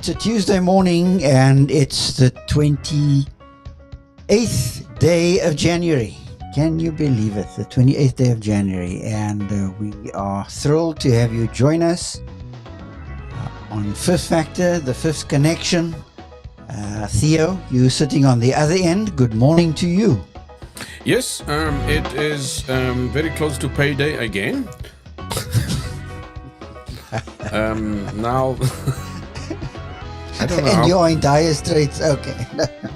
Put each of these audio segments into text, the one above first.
It's a Tuesday morning and it's the 28th day of January. Can you believe it? The 28th day of January. And we are thrilled to have you join us on Fifth Factor, the Fifth Connection. Theo, you sitting on the other end. Good morning to you. Yes, it is very close to payday again. Now, I don't know. And you're in dire straits. Okay.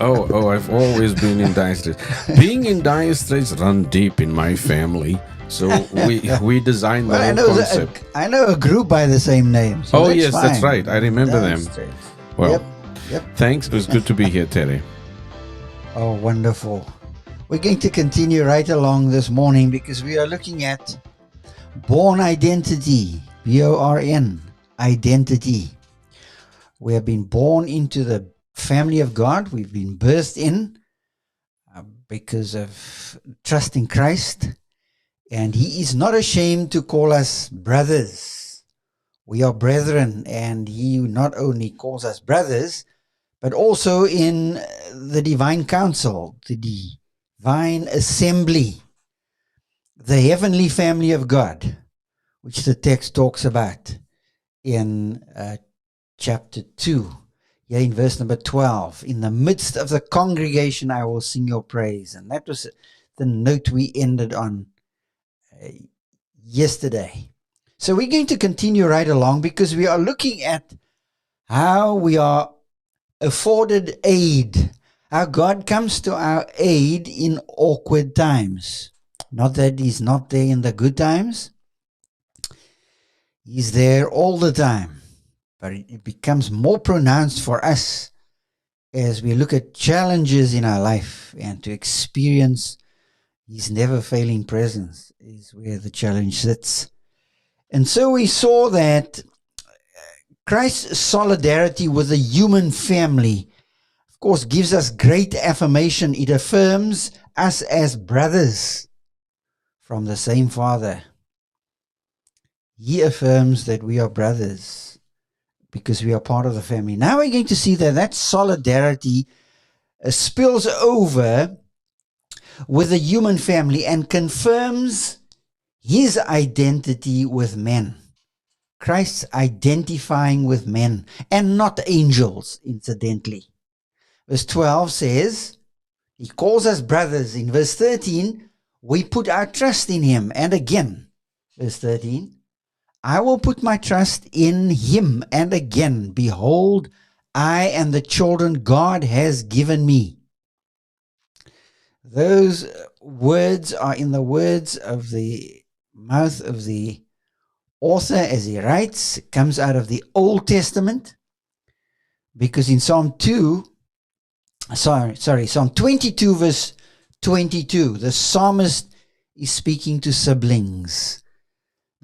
Oh, I've always been in dire straits. Being in dire straits run deep in my family. So we designed the whole concept. I know a group by the same name. So yes, fine. That's right. I remember dire them. Straits. Well, yep. Thanks. It was good to be here, Terry. Oh, wonderful. We're going to continue right along this morning because we are looking at born identity, B-O-R-N, identity. We have been born into the family of God. We've been birthed in because of trust in Christ. And He is not ashamed to call us brothers. We are brethren, and He not only calls us brothers, but also in the divine council, the divine assembly, the heavenly family of God, which the text talks about in chapter 2, here in verse number 12. In the midst of the congregation, I will sing your praise. And that was the note we ended on yesterday. So we're going to continue right along because we are looking at how we are afforded aid, how God comes to our aid in awkward times. Not that He's not there in the good times. He's there all the time. But it becomes more pronounced for us as we look at challenges in our life and to experience His never-failing presence is where the challenge sits. And so we saw that Christ's solidarity with the human family, of course, gives us great affirmation. It affirms us as brothers from the same Father. He affirms that we are brothers because we are part of the family. Now we're going to see that solidarity spills over with the human family and confirms His identity with men. Christ's identifying with men and not angels, incidentally. Verse 12 says, He calls us brothers. In verse 13, we put our trust in Him. And again, verse 13, I will put my trust in Him. And again, behold, I and the children God has given me. Those words are in the words of the mouth of the author as he writes. It comes out of the Old Testament, because in Psalm 22 verse 22, the psalmist is speaking to siblings.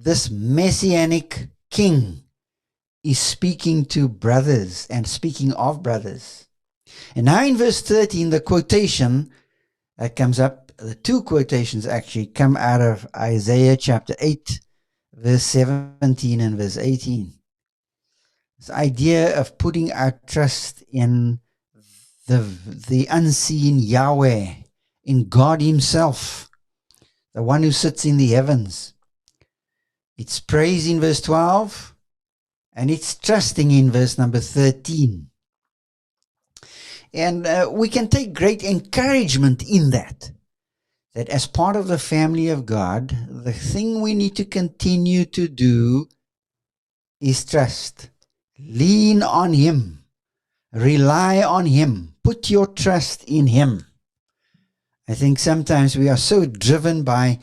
This messianic king is speaking to brothers and speaking of brothers. And now in verse 13, the quotation that comes up, the two quotations actually come out of Isaiah chapter 8, verse 17 and verse 18. This idea of putting our trust in the unseen Yahweh, in God Himself, the one who sits in the heavens. It's praise in verse 12, and it's trusting in verse number 13. And we can take great encouragement in that as part of the family of God, the thing we need to continue to do is trust. Lean on Him. Rely on Him. Put your trust in Him. I think sometimes we are so driven by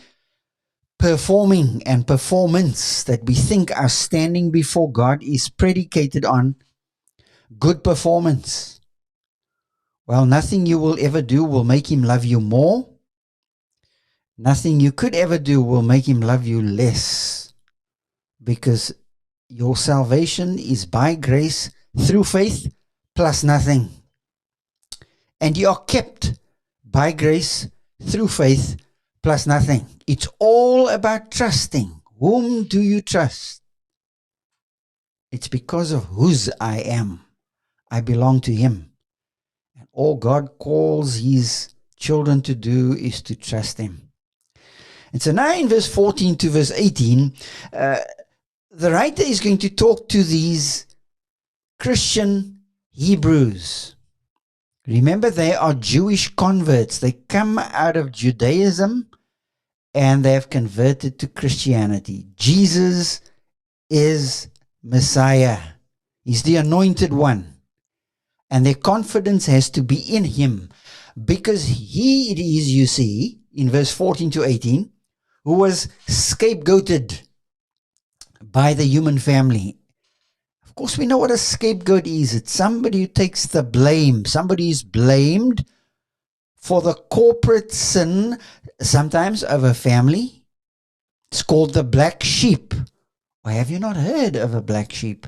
performing and performance that we think our standing before God is predicated on good performance. Well, nothing you will ever do will make Him love you more. Nothing you could ever do will make Him love you less, because your salvation is by grace through faith plus nothing. And you are kept by grace through faith plus nothing. It's all about trusting. Whom do you trust? It's because of whose I am. I belong to Him. And all God calls His children to do is to trust Him. And so now in verse 14 to verse 18, the writer is going to talk to these Christian Hebrews. Remember, they are Jewish converts. They come out of Judaism and they have converted to Christianity. Jesus is Messiah. He's the anointed one. And their confidence has to be in Him, because He it is, you see, in verse 14 to 18, who was scapegoated by the human family. Of course, we know what a scapegoat is. It's somebody who takes the blame. Somebody is blamed for the corporate sin, sometimes of a family. It's called the black sheep. Or have you not heard of a black sheep?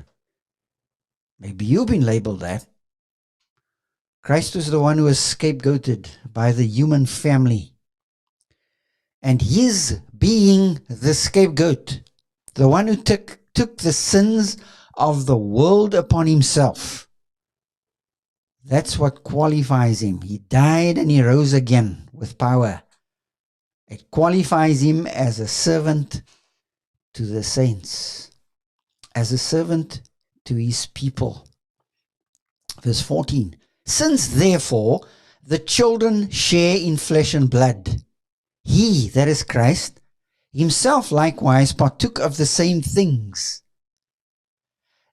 Maybe you've been labeled that. Christ was the one who was scapegoated by the human family. And His being the scapegoat, the one who took the sins of the world upon Himself, that's what qualifies Him. He died and He rose again with power. It qualifies Him as a servant to the saints, as a servant to His people. Verse 14. Since therefore the children share in flesh and blood, He, that is Christ, Himself likewise partook of the same things,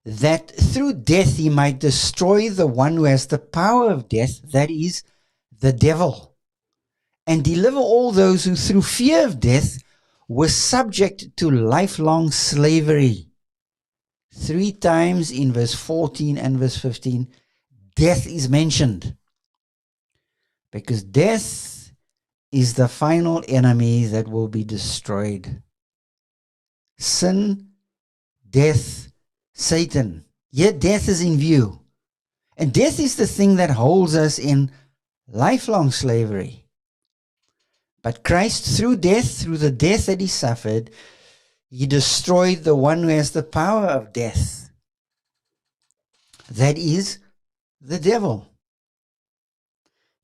that through death He might destroy the one who has the power of death, that is, the devil, and deliver all those who through fear of death were subject to lifelong slavery. 3 times in verse 14 and verse 15, death is mentioned, because death is the final enemy that will be destroyed. Sin, death, Satan. Yet death is in view. And death is the thing that holds us in lifelong slavery. But Christ, through death, through the death that He suffered, He destroyed the one who has the power of death. That is the devil.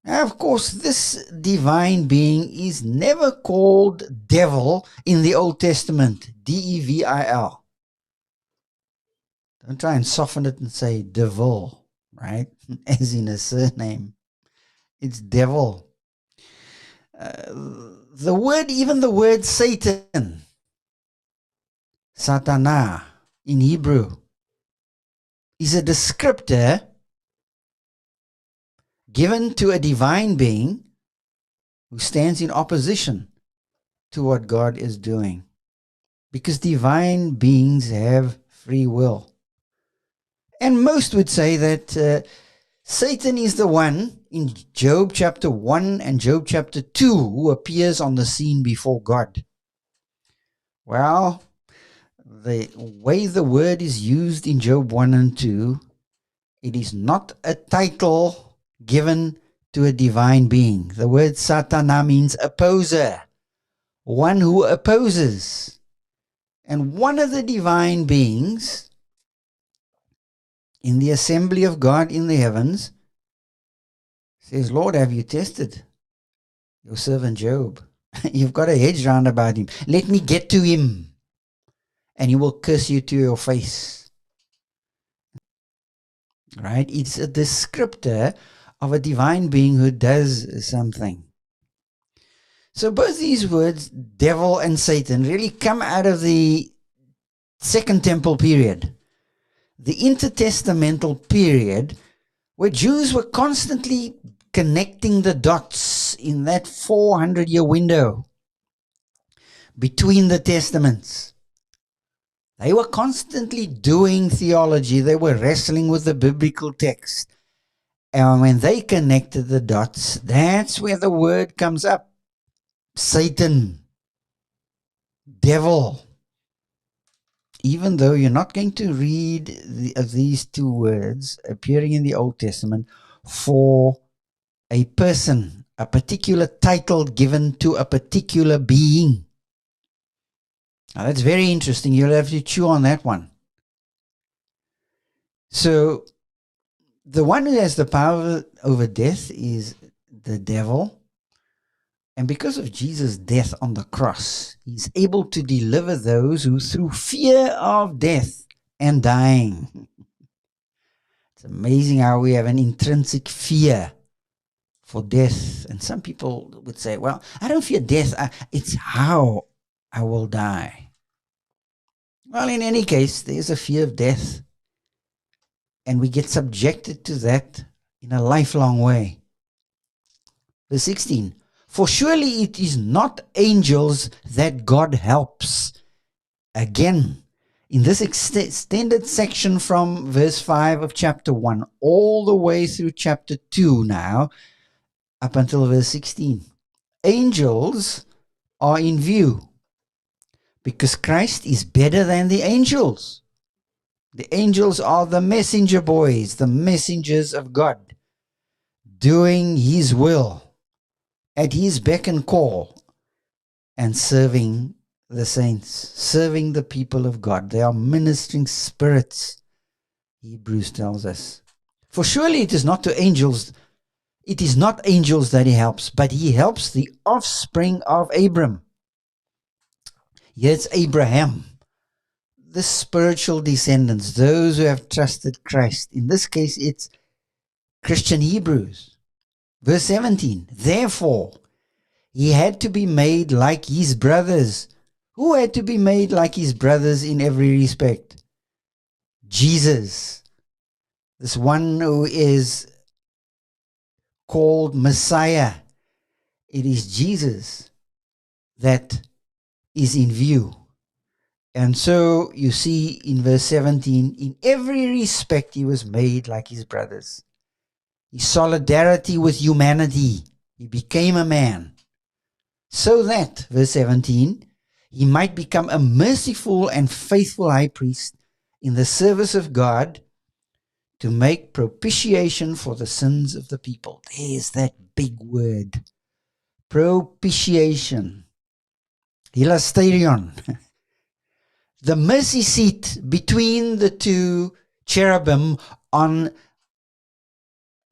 Now, of course, this divine being is never called devil in the Old Testament. D-E-V-I-L. Don't try and soften it and say devil, right? As in a surname. It's devil. Even the word Satan, Satana in Hebrew, is a descriptor given to a divine being who stands in opposition to what God is doing. Because divine beings have free will. And most would say that Satan is the one in Job chapter 1 and Job chapter 2 who appears on the scene before God. Well, the way the word is used in Job 1 and 2, it is not a title given to a divine being. The word Satana means opposer, one who opposes. And one of the divine beings in the assembly of God in the heavens says, Lord, have you tested your servant Job? You've got a hedge round about him. Let me get to him, and he will curse you to your face. Right? It's a descriptor of a divine being who does something. So both these words, devil and Satan, really come out of the Second Temple period, the intertestamental period, where Jews were constantly connecting the dots in that 400-year window between the testaments. They were constantly doing theology. They were wrestling with the biblical text. And when they connected the dots, that's where the word comes up. Satan, devil. Even though you're not going to read these two words appearing in the Old Testament for a person, a particular title given to a particular being. Now that's very interesting. You'll have to chew on that one. So the one who has the power over death is the devil. And because of Jesus' death on the cross, he's able to deliver those who, through fear of death and dying. It's amazing how we have an intrinsic fear for death. And some people would say, well, I don't fear death. It's how I will die. Well, in any case, there's a fear of death. And we get subjected to that in a lifelong way. Verse 16. For surely it is not angels that God helps. Again, in this extended section from verse 5 of chapter 1, all the way through chapter 2 now, up until verse 16. Angels are in view because Christ is better than the angels. The angels are the messenger boys, the messengers of God, doing His will at His beck and call and serving the saints, serving the people of God. They are ministering spirits, Hebrews tells us. For surely it is not angels that He helps, but He helps the offspring of Abram. Here it's Abraham, the spiritual descendants, those who have trusted Christ. In this case, it's Christian Hebrews. Verse 17, therefore, He had to be made like His brothers. Who had to be made like His brothers in every respect? Jesus, this one who is called Messiah. It is Jesus that is in view. And so you see in verse 17, in every respect He was made like His brothers. His solidarity with humanity, He became a man. So that, verse 17, He might become a merciful and faithful high priest in the service of God to make propitiation for the sins of the people. There's that big word. Propitiation. Hilasterion. The mercy seat between the two cherubim on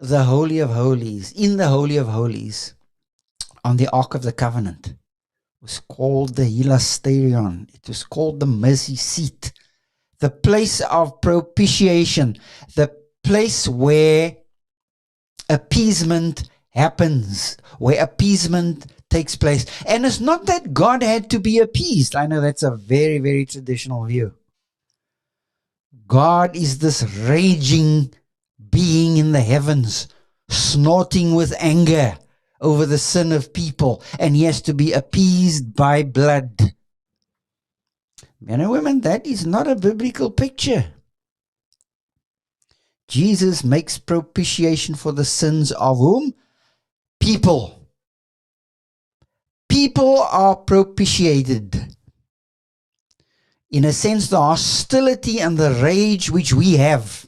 the Holy of Holies, in the Holy of Holies, on the Ark of the Covenant, was called the Hilasterion. It was called the mercy seat, the place of propitiation, the place where appeasement happens, where appeasement takes place. And it's not that God had to be appeased. I know that's a very, very traditional view. God is this raging being in the heavens, snorting with anger over the sin of people, and He has to be appeased by blood. Men and women, that is not a biblical picture. Jesus makes propitiation for the sins of whom? People. People are propitiated. In a sense, the hostility and the rage which we have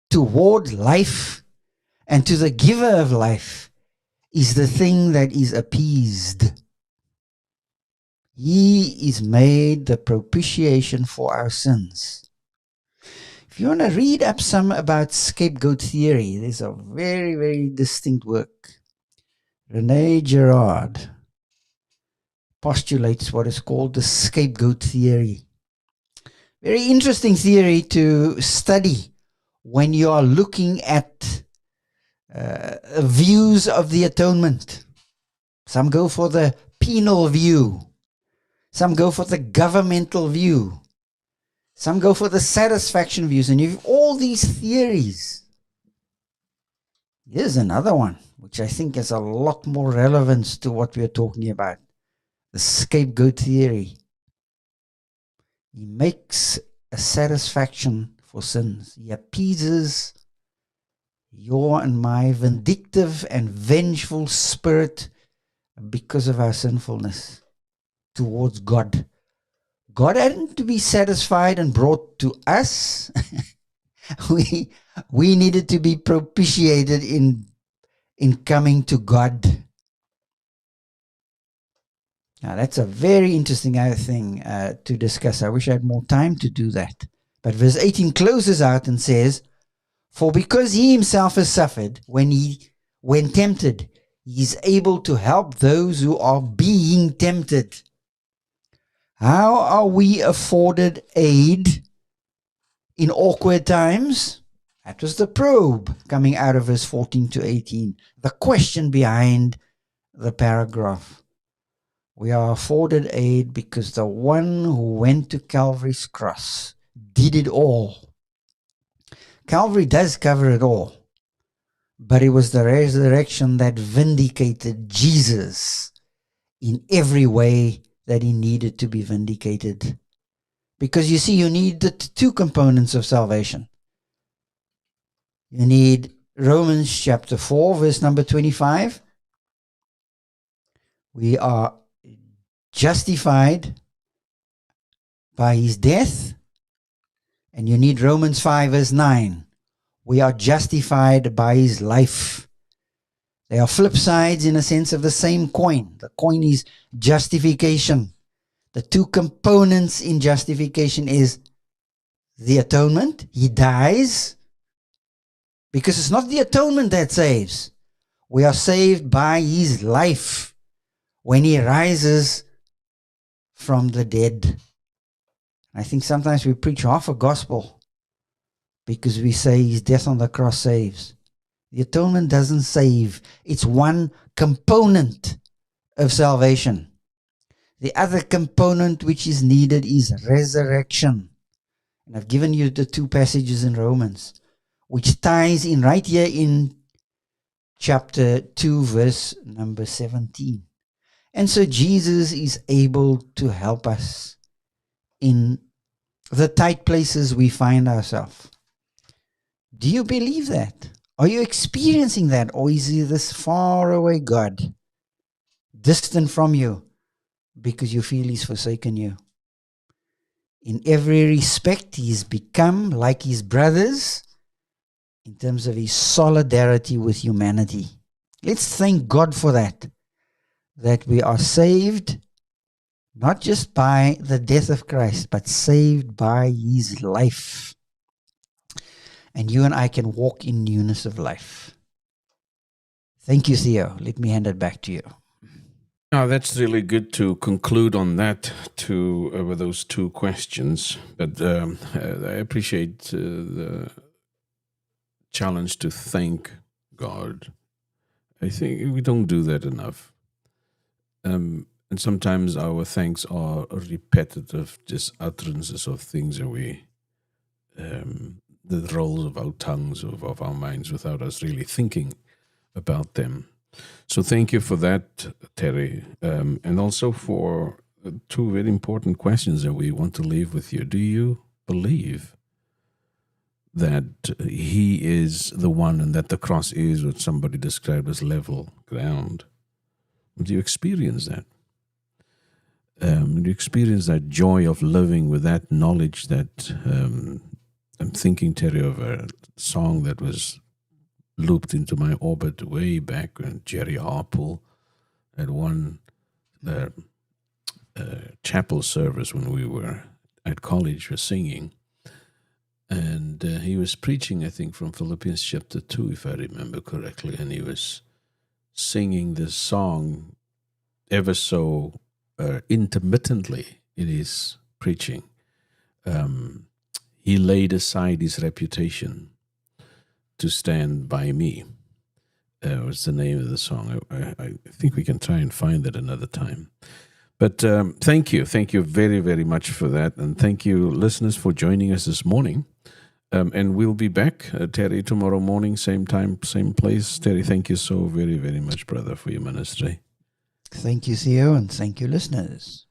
toward life and to the giver of life is the thing that is appeased. He is made the propitiation for our sins. If you want to read up some about scapegoat theory, there's a very, very distinct work. Rene Girard postulates what is called the scapegoat theory. Very interesting theory to study when you are looking at views of the atonement. Some go for the penal view. Some go for the governmental view. Some go for the satisfaction views. And you have all these theories. Here's another one, which I think has a lot more relevance to what we're talking about. The scapegoat theory. He makes a satisfaction for sins. He appeases your and my vindictive and vengeful spirit because of our sinfulness towards God. God hadn't to be satisfied and brought to us. we needed to be propitiated in coming to God. Now that's a very interesting thing to discuss. I wish I had more time to do that. But verse 18 closes out and says, For because he himself has suffered when tempted, he is able to help those who are being tempted. How are we afforded aid in awkward times? That was the probe coming out of verse 14 to 18. The question behind the paragraph. We are afforded aid because the one who went to Calvary's cross did it all. Calvary does cover it all. But it was the resurrection that vindicated Jesus in every way that he needed to be vindicated. Because you see, you need the two components of salvation. You need Romans chapter 4, verse number 25. We are justified by his death. And you need Romans 5, verse 9. We are justified by his life. They are flip sides in a sense of the same coin. The coin is justification. The two components in justification is the atonement. He dies. Because it's not the atonement that saves. We are saved by his life when he rises from the dead. I think sometimes we preach half a gospel because we say his death on the cross saves. The atonement doesn't save. It's one component of salvation. The other component which is needed is resurrection. And I've given you the two passages in Romans, which ties in right here in chapter 2, verse number 17. And so Jesus is able to help us in the tight places we find ourselves. Do you believe that? Are you experiencing that? Or is he this far away God, distant from you, because you feel he's forsaken you? In every respect, he's become like his brothers in terms of his solidarity with humanity. Let's thank God for that we are saved not just by the death of Christ, but saved by his life. And you and I can walk in newness of life. Thank you, Theo. Let me hand it back to you. Now, that's really good to conclude on that with those two questions. But I appreciate the challenge to thank God. I think we don't do that enough. And sometimes our thanks are repetitive, just utterances of things, and we the rolls of our tongues, of our minds, without us really thinking about them. So thank you for that, Terry, and also for two very important questions that we want to leave with you. Do you believe that he is the one and that the cross is what somebody described as level ground? Do you experience that? Do you experience that joy of living with that knowledge that I'm thinking, Terry, of a song that was looped into my orbit way back when Jerry Harpool at one chapel service when we were at college was singing. And he was preaching, I think, from Philippians chapter 2, if I remember correctly. And he was singing this song ever so intermittently in his preaching. He laid aside his reputation to stand by me. What's the name of the song? I think we can try and find that another time. But thank you very, very much for that. And thank you, listeners, for joining us this morning. And we'll be back, Terry, tomorrow morning, same time, same place. Terry, thank you so very, very much, brother, for your ministry. Thank you, Theo, and thank you, listeners.